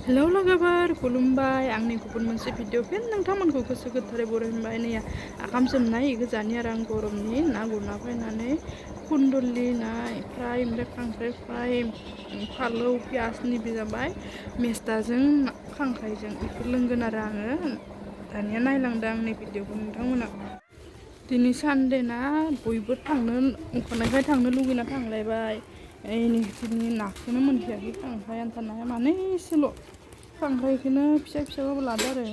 Hello लोगोफोर खुलुमबाय आंनि गुबुन मोनसे भिडिअ फिन नोंथांमोनखौ गोसो गोथारै बरायबाय नै आखाम सोमनाय गोजानि आरो आं गरमनि ना गुरना फैनानै कुन्दुलि ना फ्राय ओमफ्राय खांख्राइ फ्राय फालौ पियासनि जाबाय मेस्टाजों खांख्राइजों बेखौ लोंगोन आरो आङो दानिया नायलांदों आंनि भिडिअखौ नोंथांमोना दिनै सानडे ना बयबो थांनो ओंखारनायखाय थांनो लुगैना थांलायबाय दिनै नाखौनो मोनखायाखै खांख्राइ आन्था नाया माने एसेल' खांख्राइखौनो फिसा फिसाबाबो लादो आरो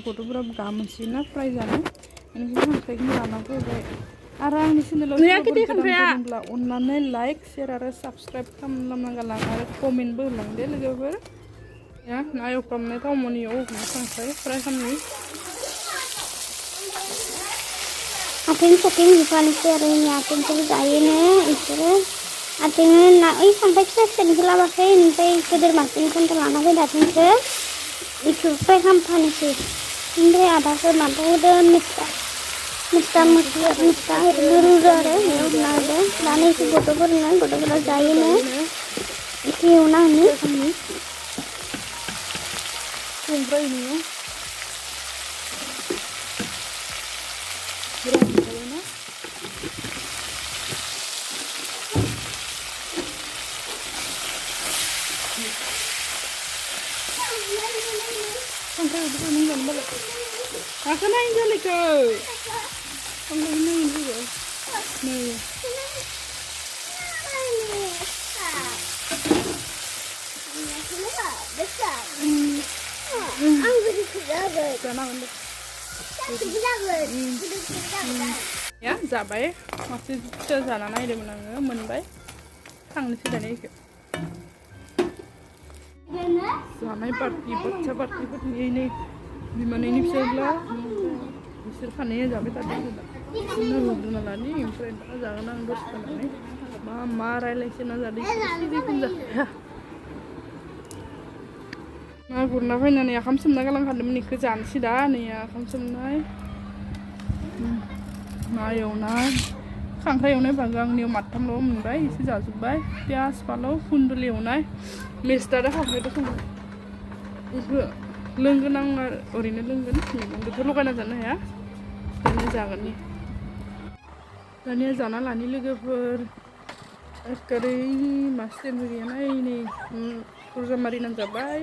गथ'फोरा गामोनसैना फ्राय जानो बेनिखायनो खांख्राइखौनो लाना फैबाय आरो आंनि चेनेलाव सोरबाफोर गोदान फैदोंब्ला अननानै लाइक शेयार आरो साबस्क्राइब खालामना गालां आरो कमेन्टबो होलांदे लोगोफोर या ना एवफ्रामनाय थावमोन इयाव खांख्राइ फ्राय खालामनि आथिं साथिं बिफानिफ्राय आरो आथिंखौ जायोनो इसोरो आथिंनो ना ओइ खांख्राइ फिसा फिसानिखौ लाबाखै ओमफ्राय गोदोर मासेनिखौथ' लाना फैदो आथिंखौ बेखौ फ्राय खालामफानोसै ओमफ्राय आदाखौ माबायाव होदो मिस्टा ओरैनो रुदो आरो बेयाव रुना होदो दा नैखौ गथ'फोरा जायोनो बेखौ एवना होनि Sampai udah nungguin balik. Aku naik jali ke. Sampai naik juga. Nih. Ya, जाबाय मासे फिसा जाना नायदोंमोन आङो मोनबाय थांनोसै दानिया इखो जानाय पार्टि बाच्चा पार्टिफोरनि नै बिमानैनि फिसाज्ला बिसोर खानैया जाबाय थादों बिसोरनो रुग्रोना लानि ओमफ्राय दा जागोन आं दसे थानानै मा रायलायसोना जादों सिरिखौनो जाखाया ना गुरना फैनानै आखाम सोमना गालांखादोंमोन इखौ जानोसै दा नै आखाम सोमनाय ना एवनाय खांख्राइ एवनाय बागो आंनियाव माथामल' मोनबाय एसे जाजोब्बाय पियास फालौ कुन्दुलि एवनाय मेस्टा खांख्राइजों संबाय बेखौ लोंगोन आं ओरैनो लोंगोन मैगंजोंथ' लगायना जानो हाया दानिया जागोन दानिया जाना लानि लोगोफोर एखेबारे मासेबो गैयाना नै दरजा मारिनानै जाबाय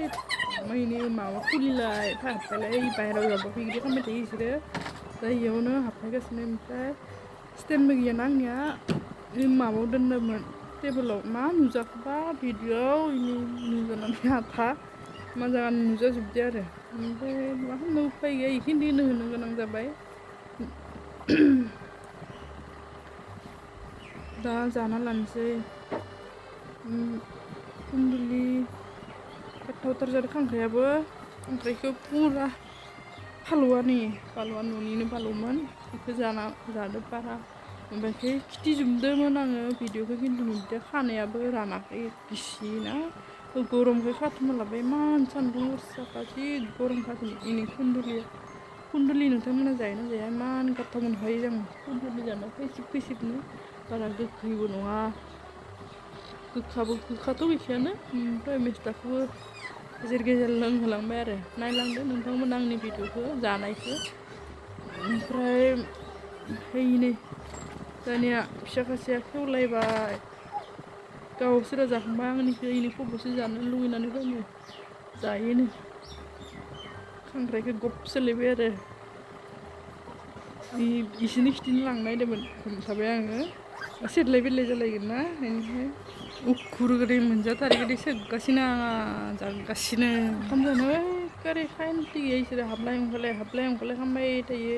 मैनि माबा खुलिलाय हाबबायलाय बाहेरायाव जाबा बिदि खालामबाय थायो बिसोरो दा इयावनो हाबफैगासिनो ओमफ्राय स्टेन्डबो गैयाना आंनिया माबायाव दोनदोंमोन टेबोलाव मा नुजाखोबा भिडिअ'आव नुजानानै आथा मा जानानै नुजाजोबदो आरो ओमफ्राय मा खालामनो उफाय गैया इखिनिखौनो होनो गोनां जाबाय दा जाना लानोसै कुन्दुलि गोथावथार जादों खांख्राइखौ पुरा फालौआ न'निनो फालौमोन बेखौ जादो बारा ओमफ्राय खिथिजोबदोंमोन आङो भिडिअखौ खिन्थु नुदों खानायाबो रानाखै गिसिना गरमखाय खाथुमना लाबाय इमान सान्दुं गोसाखा जि गरमखा इनि कुन्दुलि नोंथांमोना जायोना जाया इमान गोथाव मोनखायो जों कुन्दुलि जानो खैसिब बारा गोखैबो नङा गोखाथ' गैखायानो ओमफ्राय मेस्टाखौबो गेजेर लोंहोलांबाय आरो नायलांदो नोंथांमोन आंनि भिडिअखौ जानायखौ ओमफ्राय नै दानिया फिसा खासेया खेवलायबाय गावसोरा जाखांबाय आंनिखौ इनि खब'सो जानो लुगैनानै फैनो जायोनो खांख्राइखौ गब सोलायबाय आरो इसोरनि खिथिनो लांनायदोंमोन हमथाबाय आङो सेरलाय बेरलाय जालायगोन ना बेनिफ्राय उखुर गोदै मोनजाथारै सोगासिनो आंहा जागासिनो ओंखाम जानो एखेबारे खान्थि गैया इसोरो हाबलाय ओंखारलाय खालामबाय थायो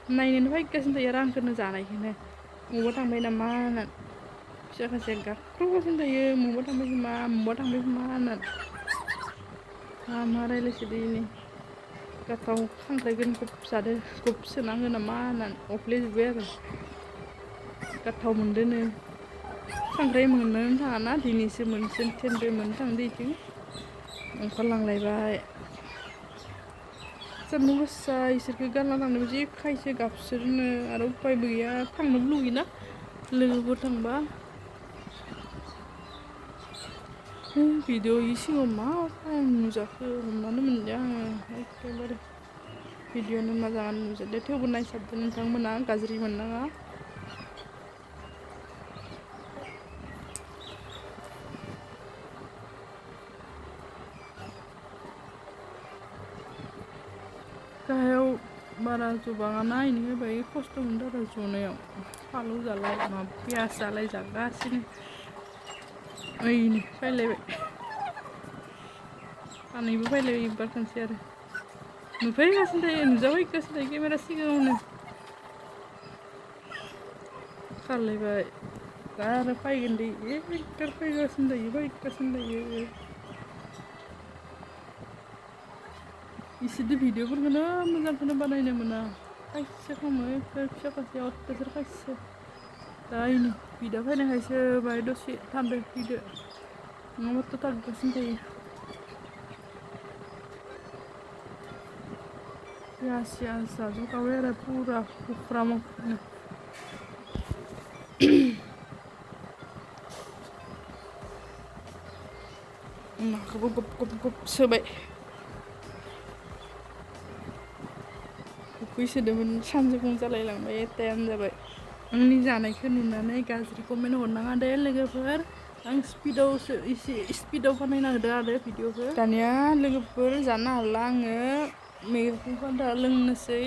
नायनोनो फैगासिनो थायो आरो आंखौनो जानायखौनो मबावबा थांबाय नामा होननानै फिसा खासेया गाख्रबगासिनो थायो मबावबा थांबाय खोमा होननानै मा रायलायसोदो इनि गाथाव खांख्राइखौनो गब जादो गब सोनाङो नामा होननानै अफ्लेजोब्बाय आरो गोथाव मोनदोनो खांख्राइ मोननोनो थाङाना दिनैसो मोनसेन थेनबो मोननो थांदो बेथिं ओंखारलांलायबाय सान्दुं गोसा इसोरखौ गारना थांनोबो जि खायसो गाबसोरनो आरो उपायबो गैया थांनोबो लुगैयोना लोगोफोर थांबा भिडिअ सिङाव मा टाइम नुजाखो हमनानै मोनदिया आङो एखेबारे भिडिअ'नो मा जानानै नुजादो थेवबो नायसाबदो नोंथांमोना गाज्रि मोननाङा गाहायाव बारा जबाङाना इनिखाय बाय खस्थ' मोनदों आरो जनायाव फालौ जालाय मा पियास जालाय जागासिनो ओइनो फैलायबाय सानैबो फैलायबाय एबार खनसे आरो नुफैगासिनो थायो नुजाफैगासिनो थायो केमेरा सिगाङावनो खारलायबाय दा आरो फैगोन दे एकबार फैगासिनो थायो इसोरदो भिडिअफोरखौनो मोजांखौनो बानायनो मोना खायसे खालामो एखे फिसा खासेयाव अत्याचार खायसे दा इनो बिदा फैनायखायसो बाहाय दसे थादो फैदो नङाबाथ' थागासिनो थायो पियास जाजोबखाबाय आरो पुरा उफ्रा माखनो नाखौबो गब सोबाय उखैसोदोंमोन सानजौफु जालायलांबाय टाइम जाबाय आंनि जानायखौ नुनानै गाज्रि कमेन्ट हरनाङा दे लोगोफोर आं स्पिडावसो एसे स्पिडाव बानायना होदों आरो भिडिअखौ दानिया लोगोफोर जानो हाला आङो मैगं खादा लोंनोसै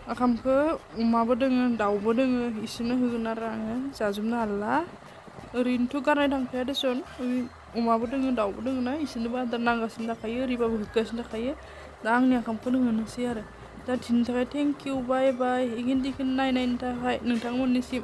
ओंखामखौ अमाबो दोङो दाउबो दोङो इसोरनो होगोन आरो आङो जाजोबनो हाला ओरैनोथ' गारनाय थांखाया देसन अमाबो दोङो दाउबो दोङो ना इसोरनोबो आदार नांगासिनो थाखायो ओरैबाबो होगासिनो थाखायो दा आंनि ओंखामखौनो होनोसै आरो दा दिनैनि थाखाय थेंक इउ बाय बाय इखिनिखौ नायनायनि थाखाय नोंथांमोननिसिम